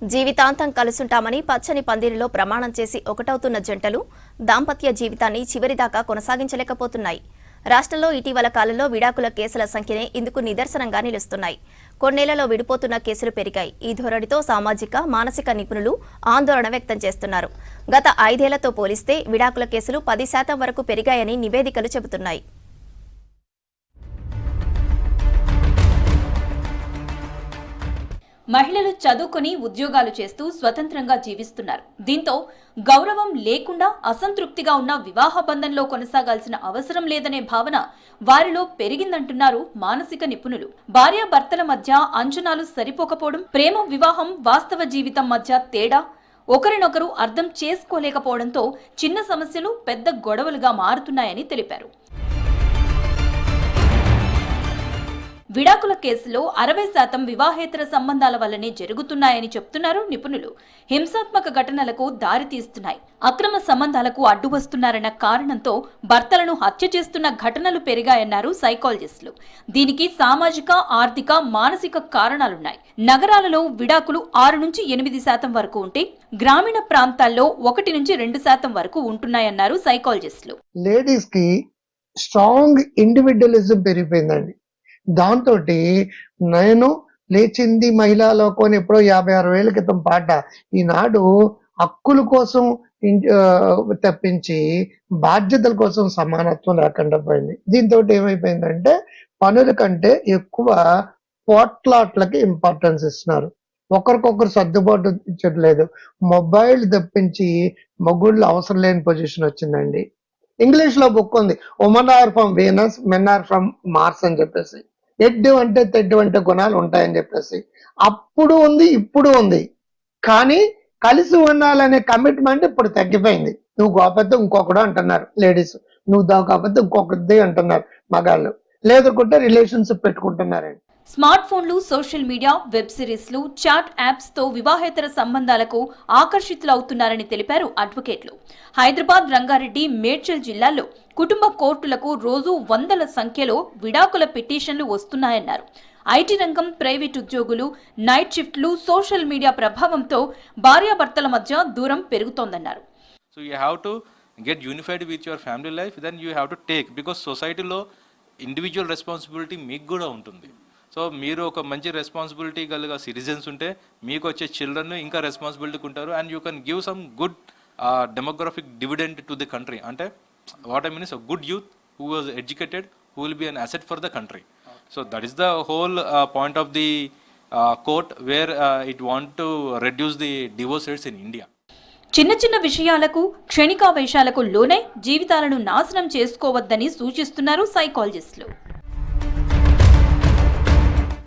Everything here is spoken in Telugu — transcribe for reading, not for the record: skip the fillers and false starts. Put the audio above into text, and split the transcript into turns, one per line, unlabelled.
జీవితాంతం కలుసుంటామని పచ్చని పందిరిలో ప్రమాణం చేసి ఒకటవుతున్న జంటలు దాంపత్య జీవితాన్ని చివరిదాకా కొనసాగించలేకపోతున్నాయి. రాష్ట్రంలో ఇటీవల కాలంలో విడాకుల కేసుల సంఖ్యనే ఇందుకు నిదర్శనంగా నిలుస్తున్నాయి. కొన్నేళ్లలో విడిపోతున్న కేసులు పెరిగాయి. ఈ ధోరణితో సామాజిక, మానసిక నిపుణులు ఆందోళన వ్యక్తం చేస్తున్నారు. గత 5 ఏళ్లతో పోలిస్తే విడాకుల కేసులు 10% వరకు పెరిగాయని నివేదికలు చెబుతున్నాయి.
మహిళలు చదువుకొని ఉద్యోగాలు చేస్తూ స్వతంత్రంగా జీవిస్తున్నారు. దీంతో గౌరవం లేకుండా అసంతృప్తిగా ఉన్న వివాహ బంధంలో కొనసాగాల్సిన అవసరం లేదనే భావన వారిలో పెరిగిందంటున్నారు మానసిక నిపుణులు. భార్యాభర్తల మధ్య అంచనాలు సరిపోకపోవడం, ప్రేమ వివాహం వాస్తవ జీవితం మధ్య తేడా, ఒకరినొకరు అర్థం చేసుకోలేకపోవడంతో చిన్న సమస్యలు పెద్ద గొడవలుగా మారుతున్నాయని తెలిపారు. విడాకుల కేసులో 60% వివాహేతర సంబంధాల వల్లనే జరుగుతున్నాయని చెప్తున్నారు నిపుణులు. హింసాత్మక ఘటనలకు దారితీస్తున్నాయి. అక్రమ సంబంధాలకు అడ్డు వస్తున్నారన్న కారణంతో భర్తలను హత్య చేస్తున్న ఘటనలు పెరిగాయన్నారు సైకాలజిస్టులు. దీనికి సామాజిక, ఆర్థిక, మానసిక కారణాలున్నాయి. నగరాలలో విడాకులు 6 నుంచి 8% వరకు ఉంటే గ్రామీణ ప్రాంతాల్లో 1 నుంచి 2% వరకు ఉంటున్నాయన్నారు సైకాలజిస్టులు.
లేడీస్ కి స్ట్రాంగ్ ఇండివిడ్యువలిజం పెరిగిపోయిందండి. దాంతో నేను లేచింది మహిళా లోకం అని ఎప్పుడో 56 ఏళ్ల క్రితం పాట ఈనాడు హక్కుల కోసం తప్పించి బాధ్యతల కోసం సమానత్వం లేకుండా పోయింది. దీంతో ఏమైపోయిందంటే పనుల కంటే ఎక్కువ పోట్లాట్లకి ఇంపార్టెన్స్ ఇస్తున్నారు. ఒకరికొకరు సర్దుబాటు ఇచ్చట్లేదు. మొబైల్ తప్పించి మగుళ్ళు అవసరం లేని పొజిషన్ వచ్చిందండి. ఇంగ్లీష్ లో బుక్ ఉంది, women are from Venus, men are from Mars అని చెప్పేసి. ఎడ్డు అంటే తెడ్డు అంటే గుణాలు ఉంటాయని చెప్పేసి అప్పుడు ఉంది, ఇప్పుడు ఉంది. కానీ కలిసి ఉండాలనే కమిట్మెంట్ ఇప్పుడు తగ్గిపోయింది. నువ్వు కాకపోతే ఇంకొకడు అంటున్నారు లేడీస్, నువ్వు కాకపోతే ఇంకొకటి అంటున్నారు మగాళ్ళు. లేదుకుంటే రిలేషన్షిప్ పెట్టుకుంటున్నారండి.
స్మార్ట్ ఫోన్లు, సోషల్ మీడియా, వెబ్ సిరీస్లు, చాట్ యాప్స్ తో వివాహేతర సంబంధాలకు ఆకర్షితులవుతున్నారని తెలిపారు అడ్వకేట్లు. హైదరాబాద్, రంగారెడ్డి, మేడ్చల్ జిల్లాల్లో కుటుంబ కోర్టులకు రోజు వందల సంఖ్యలో విడాకుల పిటిషన్లు వస్తున్నాయన్నారు. ఐటీ రంగం, ప్రైవేట్ ఉద్యోగులు, నైట్ షిఫ్ట్లు, సోషల్ మీడియా ప్రభావంతో భార్యాభర్తల మధ్య దూరం పెరుగుతోందన్నారు.
So you have to get unified with your family life, then you have to take, because సొసైటీలో ఇండివిజువల్ రెస్పాన్సిబిలిటీ మీకు కూడా ఉంటుంది. సో మీరు ఒక మంచి రెస్పాన్సిబిలిటీ కలిగిన సిటిజన్స్ ఉంటే మీకు వచ్చే చిల్డ్రన్ ఇంకా రెస్పాన్సిబిలిటీ ఉంటారు. And you can give some good demographic dividend to the country. అంటే what I mean is a good youth who was educated, who will be an asset for the country. So that is the whole point of the court where it want to reduce the divorce rates in India.
చిన్న చిన్న విషయాలకు, క్షణికావేశాలకు లోనై జీవితాలను నాశనం చేసుకోవద్దని సూచిస్తున్నారు సైకాలజిస్టులు.